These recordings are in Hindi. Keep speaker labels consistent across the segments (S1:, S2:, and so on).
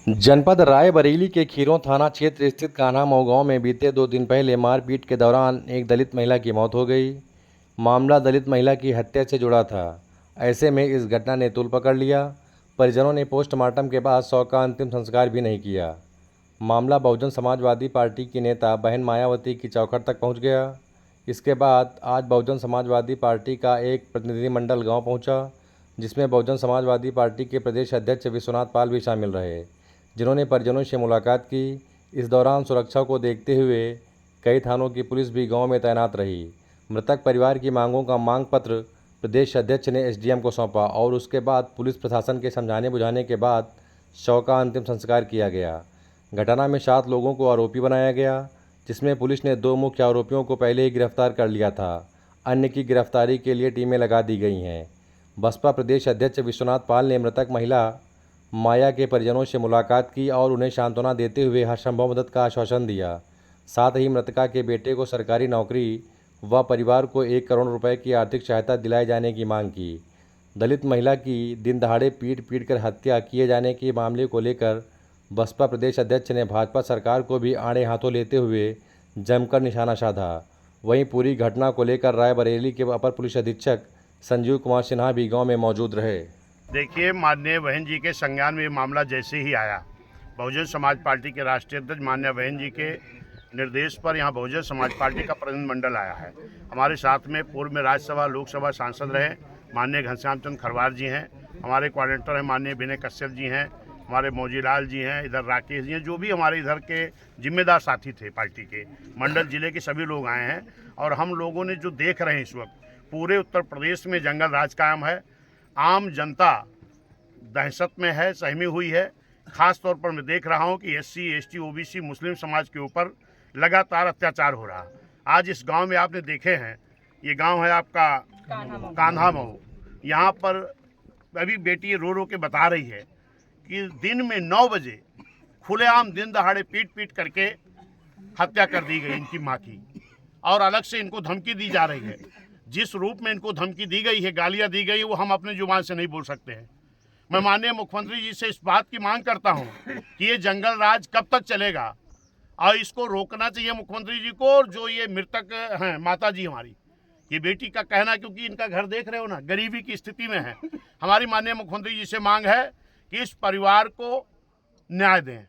S1: जनपद रायबरेली के खीरों थाना क्षेत्र स्थित कान्हा मऊ गांव में बीते 2 दिन पहले मारपीट के दौरान एक दलित महिला की मौत हो गई। मामला दलित महिला की हत्या से जुड़ा था। ऐसे में इस घटना ने तूल पकड़ लिया। परिजनों ने पोस्टमार्टम के बाद शव का अंतिम संस्कार भी नहीं किया। मामला बहुजन समाजवादी पार्टी की नेता बहन मायावती की चौखट तक पहुँच गया। इसके बाद आज बहुजन समाजवादी पार्टी का एक प्रतिनिधिमंडल गाँव पहुँचा, जिसमें बहुजन समाजवादी पार्टी के प्रदेश अध्यक्ष विश्वनाथ पाल भी शामिल रहे, जिन्होंने परिजनों से मुलाकात की। इस दौरान सुरक्षा को देखते हुए कई थानों की पुलिस भी गांव में तैनात रही। मृतक परिवार की मांगों का मांग पत्र प्रदेश अध्यक्ष ने एसडीएम को सौंपा और उसके बाद पुलिस प्रशासन के समझाने बुझाने के बाद शव का अंतिम संस्कार किया गया। घटना में 7 लोगों को आरोपी बनाया गया, जिसमें पुलिस ने 2 मुख्य आरोपियों को पहले ही गिरफ्तार कर लिया था। अन्य की गिरफ्तारी के लिए टीमें लगा दी गई हैं। बसपा प्रदेश अध्यक्ष विश्वनाथ पाल ने मृतक महिला माया के परिजनों से मुलाकात की और उन्हें सांत्वना देते हुए हर संभव मदद का आश्वासन दिया। साथ ही मृतका के बेटे को सरकारी नौकरी व परिवार को 1 करोड़ रुपए की आर्थिक सहायता दिलाए जाने की मांग की। दलित महिला की दिन दहाड़े पीट कर हत्या किए जाने के मामले को लेकर बसपा प्रदेश अध्यक्ष ने भाजपा सरकार को भी आड़े हाथों लेते हुए जमकर निशाना साधा। वहीं पूरी घटना को लेकर रायबरेली के अपर पुलिस अधीक्षक संजीव कुमार सिन्हा भी गाँव में मौजूद रहे।
S2: देखिए, माननीय बहन जी के संज्ञान में ये मामला जैसे ही आया, बहुजन समाज पार्टी के राष्ट्रीय अध्यक्ष माननीय बहन जी के निर्देश पर यहाँ बहुजन समाज पार्टी का प्रतिनिधिमंडल आया है। हमारे साथ में पूर्व में राज्यसभा लोकसभा सांसद रहे माननीय घनश्याम चंद्र खरवार जी हैं, हमारे कोऑर्डिनेटर हैं माननीय विनय कश्यप जी हैं, हमारे मौजीलाल जी हैं, इधर राकेश जी हैं, जो भी हमारे इधर के जिम्मेदार साथी थे पार्टी के, मंडल जिले के सभी लोग आए हैं। और हम लोगों ने जो देख रहे हैं इस वक्त पूरे उत्तर प्रदेश में जंगल राज कायम है, आम जनता दहशत में है, सहमी हुई है। खास तौर पर मैं देख रहा हूं कि SC, ST, OBC मुस्लिम समाज के ऊपर लगातार अत्याचार हो रहा। आज इस गांव में आपने देखे हैं, ये गांव है आपका कान्हा मऊ। यहाँ पर अभी बेटी रो रो के बता रही है कि दिन में 9 बजे खुलेआम दिन दहाड़े पीट करके हत्या कर दी गई इनकी माँ की, और अलग से इनको धमकी दी जा रही है। जिस रूप में इनको धमकी दी गई है, गालियां दी गई है, वो हम अपने जुबान से नहीं बोल सकते हैं। मैं माननीय मुख्यमंत्री जी से इस बात की मांग करता हूं कि ये जंगल राज कब तक चलेगा और इसको रोकना चाहिए मुख्यमंत्री जी को। और जो ये मृतक हैं माता जी हमारी, ये बेटी का कहना, क्योंकि इनका घर देख रहे हो ना, गरीबी की स्थिति में है। हमारी माननीय मुख्यमंत्री जी से मांग है कि इस परिवार को न्याय दें।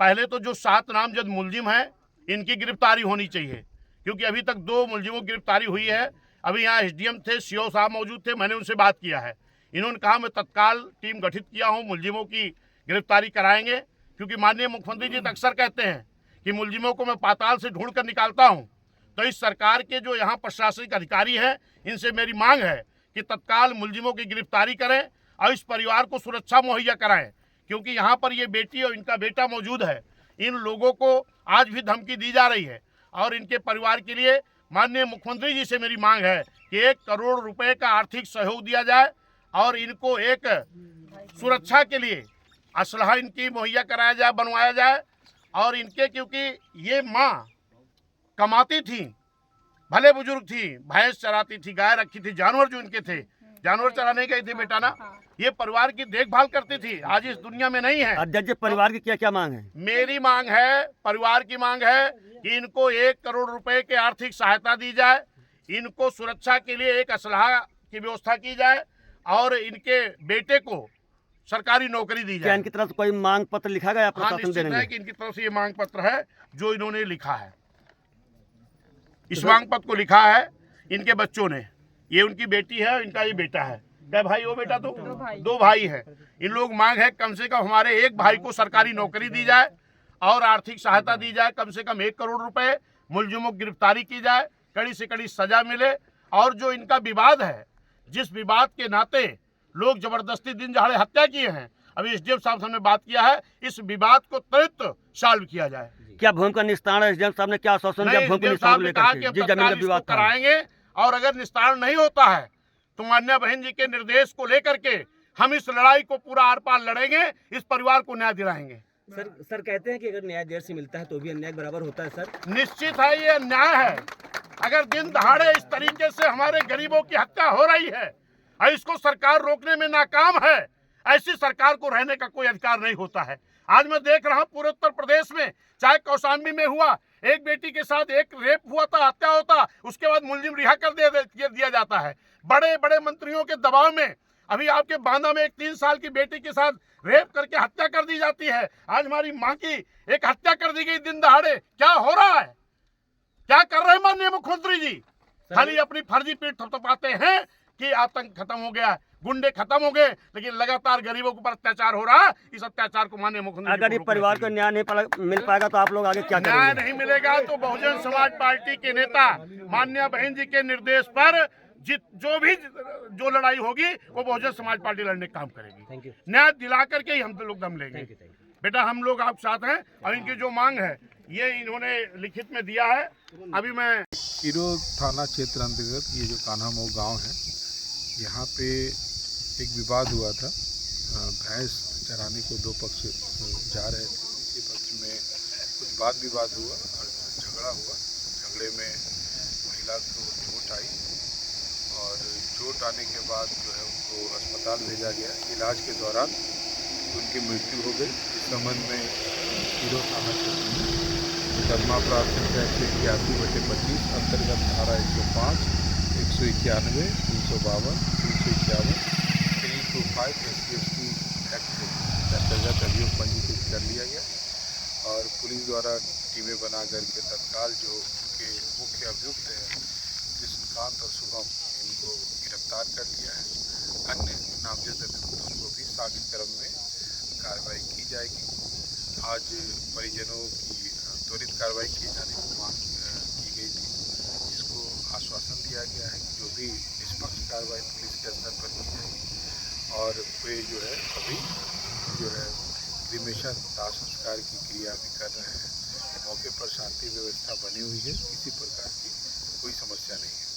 S2: पहले तो जो 7 नामजद मुलजिम हैं, इनकी गिरफ्तारी होनी चाहिए, क्योंकि अभी तक 2 मुलजिमों की गिरफ्तारी हुई है। अभी यहाँ SDM थे, CO साहब मौजूद थे, मैंने उनसे बात किया है। इन्होंने कहा मैं तत्काल टीम गठित किया हूँ, मुलजिमों की गिरफ्तारी कराएंगे, क्योंकि माननीय मुख्यमंत्री जी अक्सर कहते हैं कि मुलजिमों को मैं पाताल से ढूंढ कर निकालता हूँ। तो इस सरकार के जो यहाँ प्रशासनिक अधिकारी हैं, इनसे मेरी मांग है कि तत्काल मुलजिमों की गिरफ्तारी करें और इस परिवार को सुरक्षा मुहैया कराएं, क्योंकि यहाँ पर ये बेटी और इनका बेटा मौजूद है। इन लोगों को आज भी धमकी दी जा रही है और इनके परिवार के लिए माननीय मुख्यमंत्री जी से मेरी मांग है कि 1 करोड़ रुपए का आर्थिक सहयोग दिया जाए और इनको एक सुरक्षा के लिए असलहा इनकी मुहैया कराया जाए, बनवाया जाए। और इनके, क्योंकि ये माँ कमाती थी, भले बुजुर्ग थी, भैंस चराती थी, गाय रखी थी, जानवर जो इनके थे, जानवर चराने गई थी बेटा ना, ये परिवार की देखभाल करती थी, आज इस दुनिया में नहीं है।
S3: अध्यक्ष, परिवार की क्या क्या मांग है?
S2: मेरी मांग है, परिवार की मांग है कि इनको 1 करोड़ रुपए की आर्थिक सहायता दी जाए, इनको सुरक्षा के लिए एक असलहा की व्यवस्था की जाए और इनके बेटे को सरकारी नौकरी दी जाए।
S3: क्या इनकी तरफ से कोई मांग पत्र लिखा गया?
S2: हाँ, निश्चित है कि इनकी तरफ से ये मांग पत्र है जो इन्होंने लिखा है। इस मांग पत्र को लिखा है इनके बच्चों ने। ये उनकी बेटी है, इनका ये बेटा है। क्या भाई हो बेटा? तो 2 भाई हैं। इन लोग मांग है कम से कम हमारे एक भाई को सरकारी नौकरी दी जाए और आर्थिक सहायता दी जाए, कम से कम 1 करोड़ रुपए, मुलजिमों की गिरफ्तारी की जाए, कड़ी से कड़ी सजा मिले। और जो इनका विवाद है, जिस विवाद के नाते लोग जबरदस्ती दिन दहाड़े हत्या किए हैं, अभी SDM साहब से हमने बात किया है, इस विवाद को त्वरित सॉल्व किया जाए।
S3: क्या भूमि का निस्तारण SDM साहब ने क्या आश्वासन दिया? भूमि का निस्तारण लेकर जिस जमीन का विवाद
S2: कराएंगे, और अगर निस्तारण नहीं होता है तो मान्य बहन जी के निर्देश को लेकर के हम इस लड़ाई को पूरा आर पार लड़ेंगे, इस परिवार को न्याय दिलाएंगे।
S3: सर कहते हैं कि अगर न्याय देर से मिलता है तो भी अन्याय बराबर होता है। सर
S2: निश्चित है, ये अन्याय है। अगर दिन दहाड़े इस तरीके से हमारे गरीबों की हत्या हो रही है और इसको सरकार रोकने में नाकाम है, ऐसी सरकार को रहने का कोई अधिकार नहीं होता है। आज मैं देख रहा हूं पूरे उत्तर प्रदेश में, चाहे कौशाम्बी में हुआ, एक बेटी के साथ एक रेप हुआ था, हत्या होता, उसके बाद मुलजिम रिहा कर दिया जाता है। बड़े बड़े मंत्रियों के दबाव में अभी आपके बांदा में एक 3 साल की बेटी के साथ रेप करके हत्या कर दी जाती है। आज हमारी मां की एक हत्या कर दी गई दिन दहाड़े। क्या हो रहा है? क्या कर रहे हैं माननीय मुख्यमंत्री जी? खाली अपनी फर्जी पीठ थपथपाते हैं कि आतंक खत्म हो गया, गुंडे खत्म हो गए, लेकिन लगातार गरीबों के ऊपर अत्याचार हो रहा है। इस अत्याचार को माननीय मुख्यमंत्री
S3: अगर ये परिवार को न्याय नहीं मिल पाएगा तो आप लोग आगे क्या
S2: न्याय
S3: करेंगे?
S2: नहीं मिलेगा तो बहुजन समाज पार्टी के नेता माननीय बहन जी के निर्देश पर जो लड़ाई होगी वो बहुजन समाज पार्टी लड़ने का काम करेगी। न्याय दिला करके ही हम लोग दम लेंगे। बेटा हम लोग आप साथ हैं और इनकी जो मांग है ये इन्होंने लिखित में दिया है। अभी मैं
S4: खीरों थाना क्षेत्र अंतर्गत ये जो कान्हा मऊ गाँव है, यहाँ पे एक विवाद हुआ था। भैंस चराने को 2 पक्ष जा रहे थे। इसी पक्ष में कुछ वाद विवाद हुआ और झगड़ा हुआ। झगड़े में महिला को चोट आई और चोट आने के बाद जो है उनको अस्पताल भेजा गया। इलाज के दौरान उनकी मृत्यु हो गई। इस संबंध में खीरों थाना क्षेत्र में मुकदमा प्राप्त संख्या 181/25 अंतर्गत धारा 105, 191, 352, 351, 325 SC/ST एक्ट के अंतर्गत अभियोग पंजीकृत कर लिया गया और पुलिस द्वारा टीमें बना करके तत्काल जो उनके मुख्य अभियुक्त हैं कृष्णकांत और शुभम, इनको गिरफ्तार कर लिया है। अन्य नामजद अभियुक्तों को भी साक्ष्य क्रम में कार्रवाई की जाएगी। आज परिजनों की त्वरित कार्रवाई किए जाने की मांग की गई थी, जिसको आश्वासन दिया गया है कि जो भी निष्पक्ष कार्रवाई पुलिस के स्तर पर की जाएगी और वे जो है अभी जो है क्रिमेशन दाह संस्कार की क्रिया भी कर रहे हैं। मौके पर शांति व्यवस्था बनी हुई है, किसी प्रकार की कोई समस्या नहीं है।